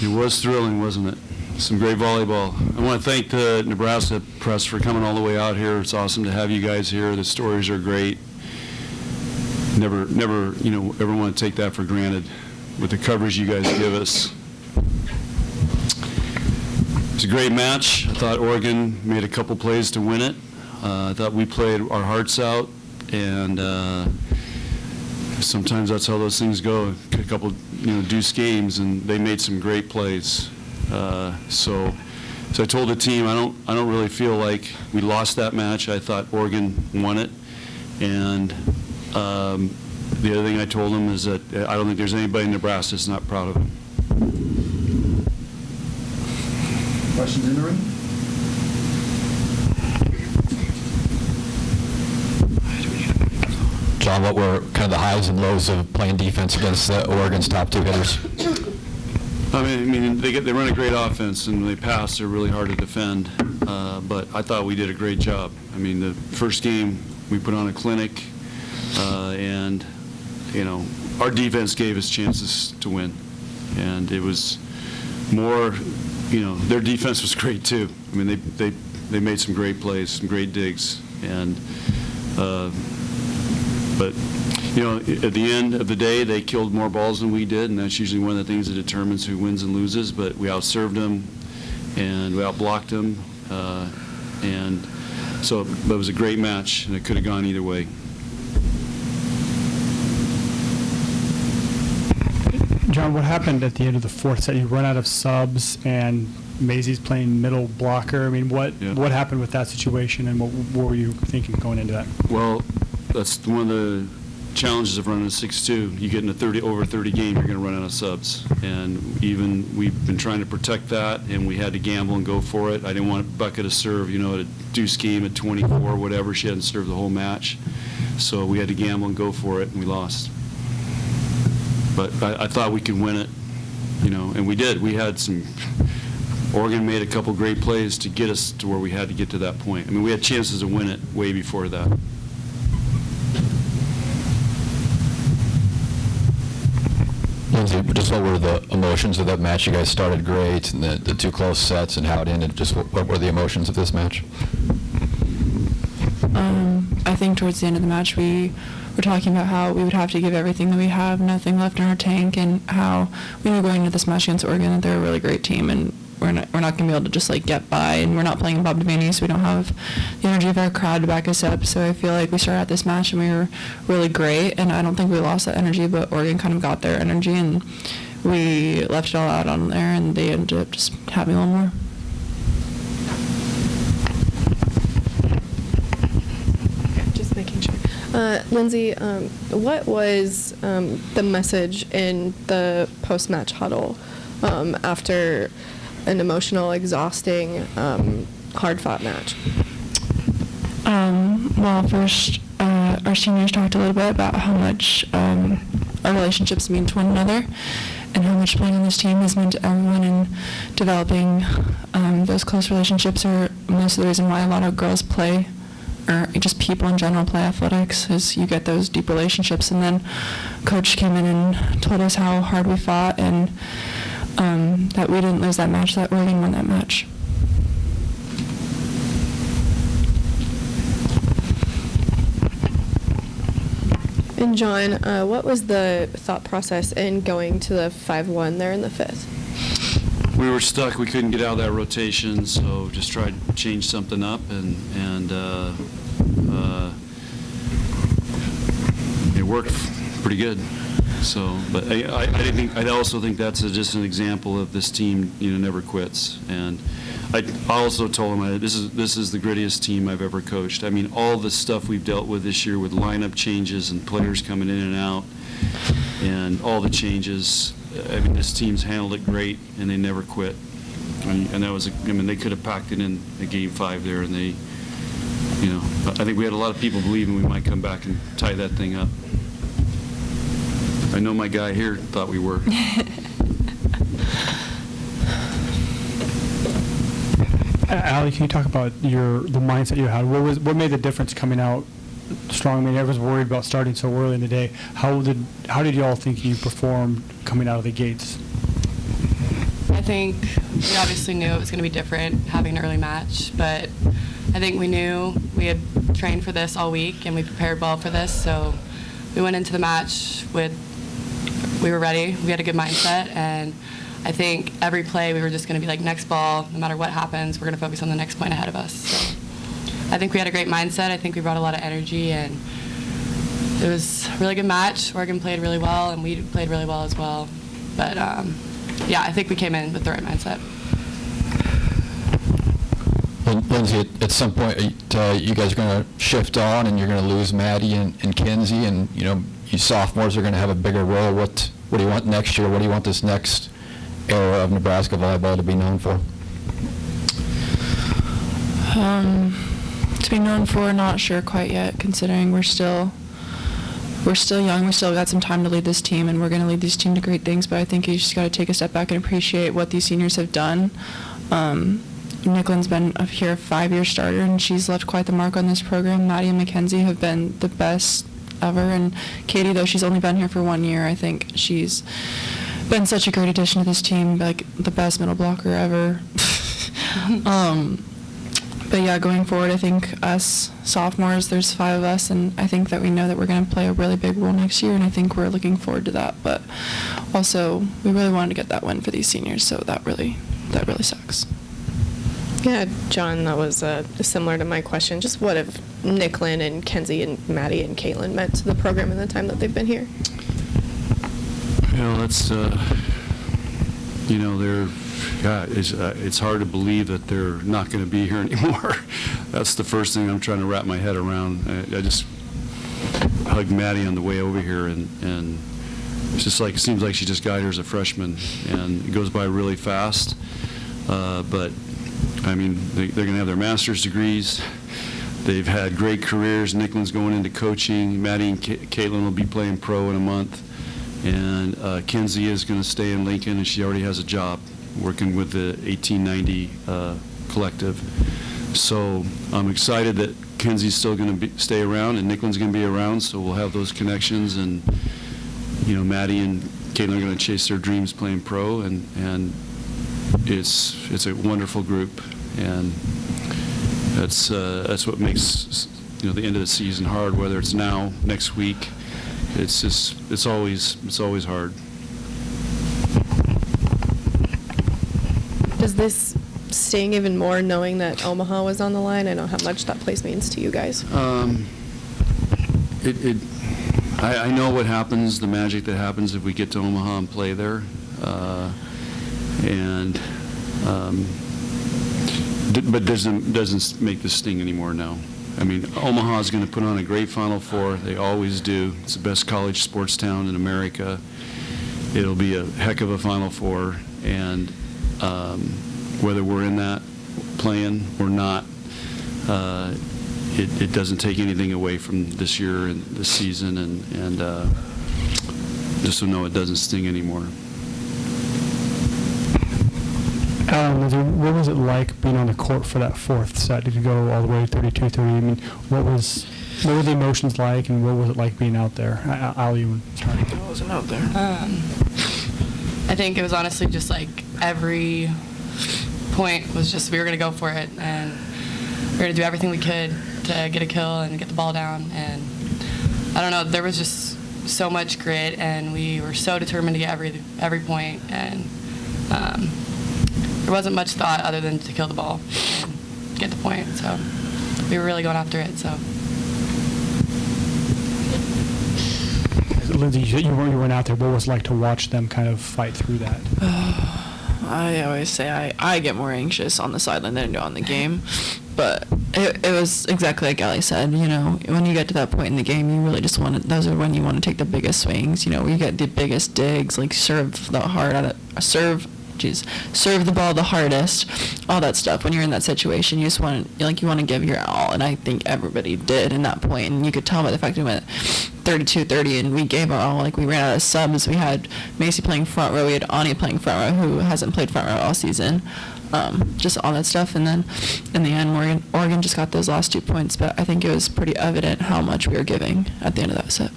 It was thrilling, wasn't it? Some great volleyball. I want to thank the Nebraska press for coming all the way out here. It's awesome to have you guys here. The stories are great. Never, ever want to take that for granted with the coverage you guys give us. It was a great match. I thought Oregon made a couple plays to win it. I thought we played our hearts out, and sometimes that's how those things go. A couple, deuce games, and they made some great plays. So I told the team I don't really feel like we lost that match. I thought Oregon won it, and the other thing I told them is that I don't think there's anybody in Nebraska that's not proud of them. Questions in the room? John, what were kind of the highs and lows of playing defense against Oregon's top two hitters? I mean, they run a great offense, and when they pass, they're really hard to defend. But I thought we did a great job. I mean, the first game we put on a clinic, and our defense gave us chances to win, and it was more. Their defense was great too. I mean, they made some great plays, some great digs, and but at the end of the day, they killed more balls than we did, and that's usually one of the things that determines who wins and loses. But we outserved them, and we outblocked them, and so it was a great match, and it could have gone either way. John, what happened at the end of the fourth set? You run out of subs, and Maisie's playing middle blocker. I mean, what happened with that situation, and what were you thinking going into that? Well, that's one of the challenges of running a 6-2. You get in a over 30 game, you're going to run out of subs. And even we've been trying to protect that, and we had to gamble and go for it. I didn't want Becca to serve, at a deuce game at 24, whatever. She hadn't served the whole match. So we had to gamble and go for it, and we lost. But I thought we could win it, and we did. We had Oregon made a couple great plays to get us to where we had to get to that point. I mean, we had chances to win it way before that. Lindsay, just what were the emotions of that match? You guys started great, and the two close sets, and how it ended. Just what were the emotions of this match? I think towards the end of the match, we were talking about how we would have to give everything that we have, nothing left in our tank, and how we were going into this match against Oregon that they're a really great team, and we're not going to be able to just get by, and we're not playing in Bob Devaney, so we don't have the energy of our crowd to back us up. So I feel like we started out this match and we were really great, and I don't think we lost that energy, but Oregon kind of got their energy, and we left it all out on there, and they ended up just having a little more. Just making sure. Lindsay, what was the message in the post-match huddle after an emotional, exhausting, hard-fought match? Well, first, our seniors talked a little bit about how much our relationships mean to one another, and how much playing on this team has meant to everyone, and developing those close relationships are most of the reason why a lot of girls play, or just people in general play athletics, is you get those deep relationships. And then Coach came in and told us how hard we fought, and that we didn't lose that match, that Oregon won that match. And John, what was the thought process in going to the 5-1 there in the fifth? We were stuck. We couldn't get out of that rotation, so just tried to change something up, and it worked pretty good. So, but I also think that's just an example of this team, never quits. And I also told him this is the grittiest team I've ever coached. I mean, all the stuff we've dealt with this year with lineup changes and players coming in and out, and all the changes. I mean, this team's handled it great, and they never quit. And that was, they could have packed it in a game 5 there, and they, I think we had a lot of people believing we might come back and tie that thing up. I know my guy here thought we were. Allie, can you talk about the mindset you had? What made the difference coming out strong? I mean, everyone's worried about starting so early in the day. How did you all think you performed coming out of the gates? I think we obviously knew it was going to be different having an early match, but I think we knew we had trained for this all week and we prepared well for this, so we went into the match we were ready. We had a good mindset, and I think every play we were just going to be like, next ball, no matter what happens, we're going to focus on the next point ahead of us. So I think we had a great mindset. I think we brought a lot of energy, and it was a really good match. Oregon played really well, and we played really well as well. But, yeah, I think we came in with the right mindset. Lindsay, at some point, you guys are going to shift on, and you're going to lose Maddie and Kinsey, and, you know, you sophomores are going to have a bigger role. What do you want next year? What do you want this next era of Nebraska volleyball to be known for? To be known for, not sure quite yet, considering we're still young. We still got some time to lead this team, and we're going to lead this team to great things, but I think you just got to take a step back and appreciate what these seniors have done. Nicklon's been a 5-year starter, and she's left quite the mark on this program. Maddie and Mackenzie have been the best ever, and Katie, though she's only been here for 1 year, I think she's been such a great addition to this team, like the best middle blocker ever. But yeah, going forward, I think us sophomores, there's 5 of us, and I think that we know that we're going to play a really big role next year, and I think we're looking forward to that. But also, we really wanted to get that win for these seniors, so that really sucks. Yeah, John, that was similar to my question. Just what have Nicklin and Kenzie and Maddie and Caitlin meant to the program in the time that they've been here? You know, that's, you know, it's hard to believe that they're not going to be here anymore. That's the first thing I'm trying to wrap my head around. I just hugged Maddie on the way over here, and it's just like, it seems like she just got here as a freshman, and it goes by really fast. But I mean, they're going to have their master's degrees. They've had great careers. Nicklin's going into coaching. Maddie and Caitlin will be playing pro in a month. And Kenzie is going to stay in Lincoln, and she already has a job working with the 1890 collective. So I'm excited that Kenzie's still going to stay around, and Nicklin's going to be around, so we'll have those connections. And, you know, Maddie and Caitlin are going to chase their dreams playing pro, and it's a wonderful group, and that's what makes, you know, the end of the season hard. Whether it's now, next week, it's always hard. Does this sting even more knowing that Omaha was on the line? I know how much that place means to you guys. I know what happens, the magic that happens if we get to Omaha and play there. But doesn't make this sting anymore now. I mean, Omaha is going to put on a great Final Four. They always do. It's the best college sports town in America. It'll be a heck of a Final Four, and whether we're in that playing or not, it doesn't take anything away from this year and this season, and just so know it doesn't sting anymore. What was it like being on the court for that 4th set? Did you go all the way 32-30? I mean, what were the emotions like, and what was it like being out there? Al, you started. I wasn't out there. I think it was honestly just like every point was just we were going to go for it, and we were going to do everything we could to get a kill and get the ball down. And I don't know, there was just so much grit, and we were so determined to get every point, and there wasn't much thought other than to kill the ball and get the point. So we were really going after it. So. Lindsay, you weren't out there. What was it like to watch them kind of fight through that? I always say I get more anxious on the sideline than I do on the game. But it was exactly like Allie said, you know, when you get to that point in the game, you really just want to, those are when you want to take the biggest swings, you know, you get the biggest digs, like serve the ball the hardest, all that stuff. When you're in that situation, you just want to, like, you want to give your all, and I think everybody did in that point, and you could tell by the fact that we went 32-30, and we gave our all. Like, we ran out of subs. We had Macy playing front row. We had Ani playing front row, who hasn't played front row all season. Just all that stuff, and then in the end, Oregon just got those last 2 points, but I think it was pretty evident how much we were giving at the end of that set.